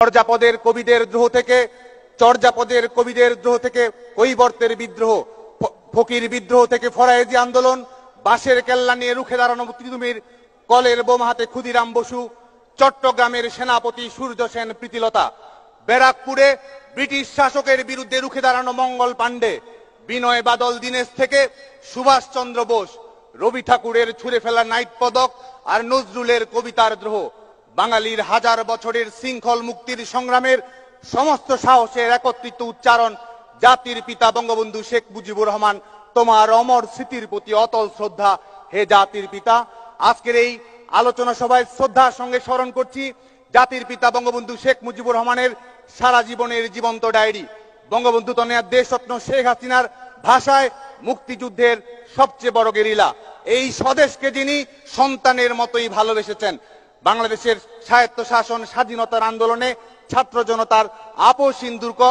চর্যাপদের কবিদের দ্রোহ থেকে কৈবর্তের বিদ্রোহ, ফকির বিদ্রোহ থেকে ফরায়েজি আন্দোলন, বাঁশের কেল্লা নিয়ে রুখে দাঁড়ানো তিতুমির, কলের বোমা হাতে ক্ষুদিরাম বসু, চট্টগ্রামের সেনাপতি সূর্য সেন প্রীতিলতা, ব্যারাকপুরে ব্রিটিশ শাসকের বিরুদ্ধে রুখে দাঁড়ানো মঙ্গল পাণ্ডে, বিনয় বাদল দীনেশ থেকে সুভাষচন্দ্র বোস, রবি ঠাকুরের ছুঁড়ে ফেলা নাইট পদক আর নজরুলের কবিতার দ্রোহ, বাঙালির হাজার বছরের শৃঙ্খল মুক্তির সংগ্রামের সমস্ত সাহসের একত্রিত উচ্চারণ, জাতির পিতা বঙ্গবন্ধু শেখ মুজিবুর রহমান, তোমার অমর স্মৃতির প্রতি অতল শ্রদ্ধা হে জাতির পিতা। আজকের এই আলোচনা সভায় শ্রদ্ধার সঙ্গে স্মরণ করছি জাতির পিতা বঙ্গবন্ধু শেখ মুজিবুর রহমানের সারা জীবনের জীবন্ত ডায়েরি। বঙ্গবন্ধু তনয়া দেশরত্ন শেখ হাসিনার ভাষায় মুক্তিযুদ্ধের সবচেয়ে বড় গেরিলা। এই স্বদেশকে যিনি সন্তানের মতোই ভালোবেসেছেন। বাংলাদেশের স্বায়ত্তশাসন স্বাধীনতার আন্দোলনে ছাত্র জনতার আপোষহীন দুর্গ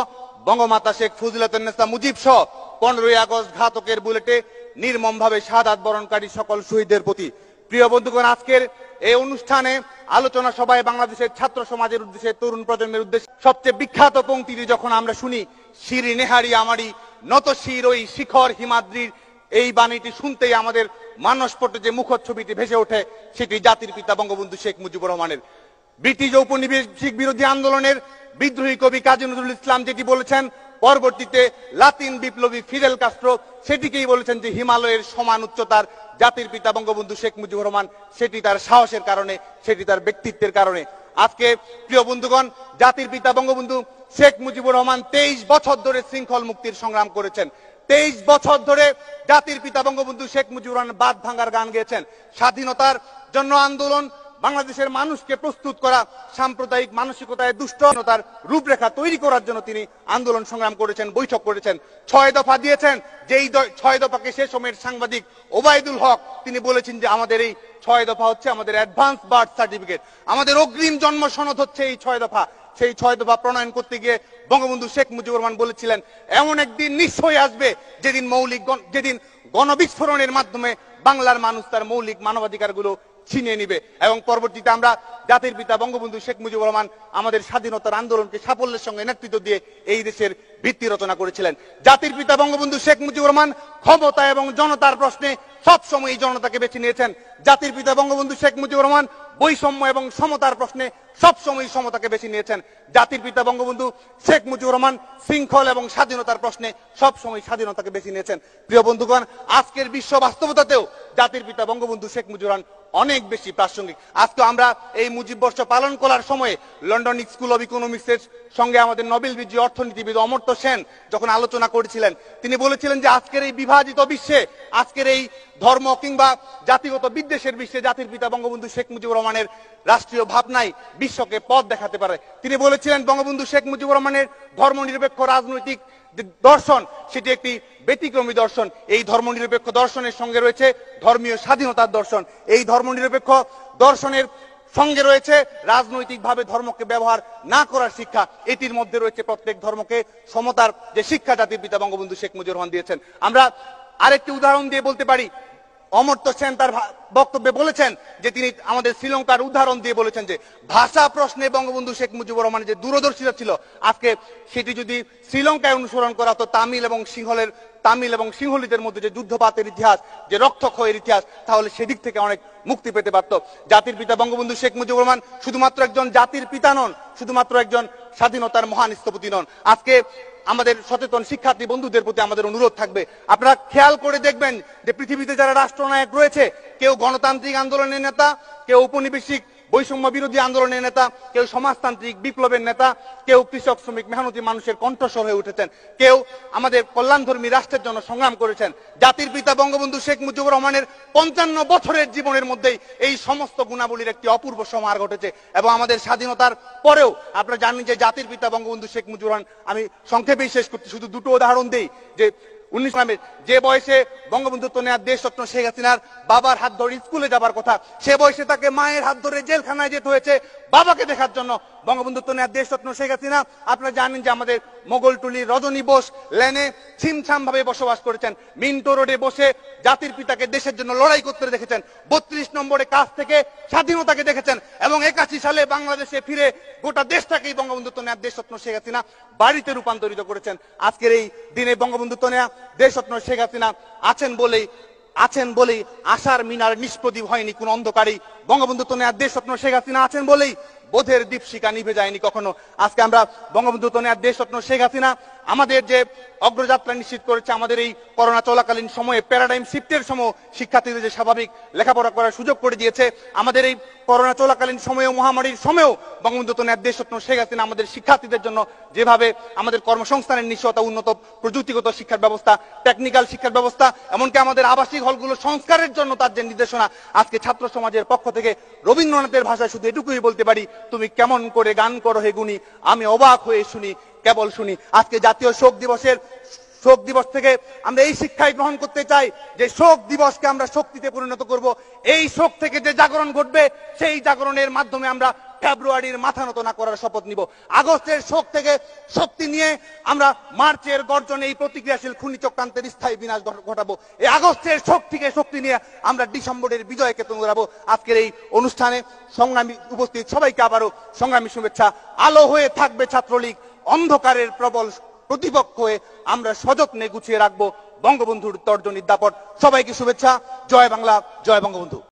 বঙ্গমাতা শেখ ফজিলাতুন্নেসা মুজিব সহ 15ই আগস্ট ঘাতকের বুলেটে নির্মমভাবে শাহাদাত বরণকারী সকল শহীদদের প্রতি। প্রিয় বন্ধুগণ, আজকের এই অনুষ্ঠানে আলোচনা সভায় বাংলাদেশের ছাত্র সমাজের উদ্দেশ্যে, তরুণ প্রজন্মের উদ্দেশ্যে সবচেয়ে বিখ্যাত পংক্তিটি যখন আমরা শুনি, শিরি নেহারি আমারি নত শির ওই শিখর হিমাদ্রির, এই বাণীটি শুনতেই আমাদের মানসপটে যে মুখচ্ছবিটি ভেসে ওঠে সেটি জাতির পিতা বঙ্গবন্ধু শেখ মুজিবুর রহমানের। ব্রিটিশ ঔপনিবেশিক বিরোধী আন্দোলনের বিদ্রোহী কবি কাজী নজরুল ইসলাম যেটি বলেছেন, পরবর্তীতে লাতিন বিপ্লবী ফিদেল কাস্ট্রো সেটিকেই বলেছেন যে হিমালয়ের সমান উচ্চতার জাতির পিতা বঙ্গবন্ধু শেখ মুজিবুর রহমান, সেটি তার সাহসের কারণে, সেটি তার ব্যক্তিত্বের কারণে। আজকে প্রিয় বন্ধুগণ, জাতির পিতা বঙ্গবন্ধু শেখ মুজিবুর রহমান 23 বছর ধরে শৃঙ্খল মুক্তির সংগ্রাম করেছেন। 23 বছর ধরে জাতির পিতা বঙ্গবন্ধু শেখ মুজিবুর রহমান বাদ ভাঙ্গার গান গেয়েছেন। স্বাধীনতার জন্য আন্দোলন, বাংলাদেশের মানুষকে প্রস্তুত করা, সাম্প্রদায়িক মানসিকতায় দুষ্টতার রূপরেখা তৈরি করার জন্য তিনি আন্দোলন সংগ্রাম করেছেন, বৈঠক করেছেন, 6 দফা দিয়েছেন। যেই 6 দফাকে সে সময়ের সাংবাদিক ওবায়দুল হক তিনি বলেছেন যে আমাদের এই 6 দফা হচ্ছে আমাদের অ্যাডভান্স বার্থ সার্টিফিকেট, আমাদের অগ্রিম জন্ম সনদ হচ্ছে এই 6 দফা। সেই 6 দফা প্রণয়ন করতে গিয়ে বঙ্গবন্ধু শেখ মুজিবুর রহমান বলেছিলেন, এমন একদিন নিশ্চয়ই আসবে যেদিন গণবিস্ফোরণের মাধ্যমে বাংলার মানুষ তার মৌলিক মানবাধিকারগুলো ছিনিয়ে নিবে। এবং পরবর্তীতে আমরা জাতির পিতা বঙ্গবন্ধু শেখ মুজিবুর রহমান আমাদের স্বাধীনতার আন্দোলনকে সাফল্যের সঙ্গে নেতৃত্ব দিয়ে এই দেশের ভিত্তি রচনা করেছিলেন। জাতির পিতা বঙ্গবন্ধু শেখ মুজিবুর রহমান ক্ষমতা এবং জনতার প্রশ্নে সবসময় জনতাকে বেছে নিয়েছেন। জাতির পিতা বঙ্গবন্ধু শেখ মুজিবুর রহমান বৈষম্য এবং সমতার প্রশ্নে সবসময় সমতাকে বেছে নিয়েছেন। জাতির পিতা বঙ্গবন্ধু শেখ মুজিবুর রহমান শৃঙ্খল এবং স্বাধীনতার প্রশ্নে সবসময় স্বাধীনতাকে বেছে নিয়েছেন। প্রিয় বন্ধুগণ, আজকের বিশ্ব বাস্তবতাতেও জাতির পিতা বঙ্গবন্ধু শেখ মুজিবুর রহমান অনেক বেশি প্রাসঙ্গিক। আজকে আমরা এই মুজিব বর্ষ পালন করার সময়ে লন্ডন স্কুল অব ইকোনমিক্সের সঙ্গে আমাদের নোবেল বিজয়ী অর্থনীতিবিদ অমর্ত্য সেন যখন আলোচনা করেছিলেন, তিনি বলেছিলেন যে আজকের এই বিভাজিত বিশ্বে, আজকের এই ধর্ম কিংবা জাতিগত বিদ্বেষের বিশ্বে জাতির পিতা বঙ্গবন্ধু শেখ মুজিবুর রহমানের রাষ্ট্রীয় ভাবনাই বিশ্বকে পথ দেখাতে পারে। তিনি বলেছিলেন বঙ্গবন্ধু শেখ মুজিবুর রহমানের ধর্মনিরপেক্ষ রাজনৈতিক দর্শন সেটি একটি ব্যতিক্রমী দর্শন। এই ধর্মনিরপেক্ষ দর্শনের সঙ্গে রয়েছে ধর্মীয় স্বাধীনতার দর্শন। এই ধর্মনিরপেক্ষ দর্শনের সঙ্গে রয়েছে রাজনৈতিকভাবে ধর্মকে ব্যবহার না করার শিক্ষা। এটির মধ্যে রয়েছে প্রত্যেক ধর্মকে সমতার যে শিক্ষা জাতির পিতা বঙ্গবন্ধু শেখ মুজিবুর রহমান দিয়েছেন। আমরা আরেকটি উদাহরণ দিয়ে বলতে পারি, অমর্ত্য সেন তার বক্তব্যে বলেছেন যে তিনি আমাদের শ্রীলঙ্কার উদাহরণ দিয়ে বলেছেন যে ভাষা প্রশ্নে বঙ্গবন্ধু শেখ মুজিবুর রহমানের যে দূরদর্শিতা ছিল, আজকে সেটি যদি শ্রীলঙ্কায় অনুসরণ করা হতো, তামিল এবং সিংহলীদের মধ্যে যে যুদ্ধপাতের ইতিহাস, যে রক্তক্ষয়ের ইতিহাস, তাহলে সেদিক থেকে অনেক মুক্তি পেতে পারত। জাতির পিতা বঙ্গবন্ধু শেখ মুজিবুর রহমান শুধুমাত্র একজন জাতির পিতা নন, শুধুমাত্র একজন স্বাধীনতার মহান স্থপতি নন। আজকে আমাদের সচেতন শিক্ষার্থী বন্ধুদের প্রতি আমাদের অনুরোধ থাকবে, আপনারা খেয়াল করে দেখবেন যে পৃথিবীতে যারা রাষ্ট্রনায়ক রয়েছে, কেউ গণতান্ত্রিক আন্দোলনের নেতা, কেউ ঔপনিবেশিক বৈষম্য বিরোধী আন্দোলনের নেতা, কেউ সমাজতান্ত্রিক বিপ্লবের নেতা, কেউ কৃষক শ্রমিক মেহনতি মানুষের কণ্ঠস্বর হয়ে উঠেছেন, কেউ আমাদের কল্যাণধর্মী রাষ্ট্রের জন্য সংগ্রাম করেছেন। জাতির পিতা বঙ্গবন্ধু শেখ মুজিবুর রহমানের 55 বছরের জীবনের মধ্যেই এই সমস্ত গুণাবলীর একটি অপূর্ব সমাহার ঘটেছে। এবং আমাদের স্বাধীনতার পরেও আপনারা জানেন যে জাতির পিতা বঙ্গবন্ধু শেখ মুজিবুর রহমান, আমি সংক্ষেপেই শেষ করতে শুধু দুটো উদাহরণ দেই, যে 19 যে বয়সে বঙ্গবন্ধু তনয়া দেশরত্ন শেখ হাসিনার বাবার হাত ধরে স্কুলে যাবার কথা, সে বয়সে তাকে মায়ের হাত ধরে জেলখানায় যেতে হয়েছে বাবাকে দেখার জন্য। বঙ্গবন্ধুত্ব নেওয়া দেশরত্ন শেখ হাসিনা। আপনারা জানেন যে আমাদের মোগলটুলির রজনী বোস লেনে ছিমছাম ভাবে বসবাস করেছেন, মিন্টো রোডে বসে জাতির পিতাকে দেশের জন্য লড়াই করতে দেখেছেন, 32 নম্বরে কাছ থেকে স্বাধীনতাকে দেখেছেন, এবং 81 সালে বাংলাদেশে ফিরে গোটা দেশটাকেই বঙ্গবন্ধুত্ব নেওয়া দেশরত্ন শেখ হাসিনা বাড়িতে রূপান্তরিত করেছেন। আজকের এই দিনে বঙ্গবন্ধুত্ব নেওয়া দেশরত্ন শেখ হাসিনা আছেন বলেই আশার মিনার নিষ্প্রদীপ হয়নি কোন অন্ধকারেই। বঙ্গবন্ধুত্ব নেওয়া দেশরত্ন শেখ হাসিনা আছেন বলেই বোধের দীপশিখা নিভে যায়নি কখনো। আজকে আমরা বঙ্গবন্ধুত্ব নেওয়া দেশরত্ন শেখ হাসিনা আমাদের যে অগ্রযাত্রা নিশ্চিত করেছে, আমাদের এই করোনা চলাকালীন সময়ে প্যারাডাইম শিফটের সময় শিক্ষার্থীদের যে স্বাভাবিক লেখাপড়া করার সুযোগ করে দিয়েছে, আমাদের এই করোনা চলাকালীন সময়েও মহামারীর সময়েও বঙ্গবন্ধুত্ব নেওয়া দেশরত্ন শেখ হাসিনা আমাদের শিক্ষার্থীদের জন্য যেভাবে আমাদের কর্মসংস্থানের নিশ্চয়তা, উন্নত প্রযুক্তিগত শিক্ষার ব্যবস্থা, টেকনিক্যাল শিক্ষার ব্যবস্থা, এমনকি আমাদের আবাসিক হলগুলো সংস্কারের জন্য তার যে নির্দেশনা, আজকে ছাত্র সমাজের পক্ষ থেকে রবীন্দ্রনাথের ভাষায় শুধু এটুকুই বলতে পারি, তুমি কেমন করে গান করো হে গুণী, আমি অবাক হয়ে শুনি কেবল শুনি। আজকে জাতীয় শোক দিবস থেকে আমরা এই শিক্ষাই গ্রহণ করতে চাই যে শোক দিবসকে আমরা শক্তিতে পরিণত করব। এই শোক থেকে যে জাগরণ ঘটবে, সেই জাগরণের মাধ্যমে আমরা ফেব্রুয়ারির মাথা নত না করার শপথ নিব। আগস্টের শোক থেকে শক্তি নিয়ে আমরা মার্চের গর্জনে এই প্রতিক্রিয়াশীল খুনি চক্রান্তের স্থায়ী বিনাশ ঘটাবো। এই আগস্টের শোক থেকে শক্তি নিয়ে আমরা ডিসেম্বরের বিজয়কে তুলে। আজকের এই অনুষ্ঠানে সংগ্রামী উপস্থিত সবাইকে আবারও সংগ্রামী শুভেচ্ছা। আলো হয়ে থাকবে ছাত্রলীগ, অন্ধকারের প্রবল প্রতিপক্ষ হয়ে আমরা সযত্নে গুছিয়ে রাখবো বঙ্গবন্ধুর তর্জনীর দাপট। সবাইকে শুভেচ্ছা। জয় বাংলা, জয় বঙ্গবন্ধু।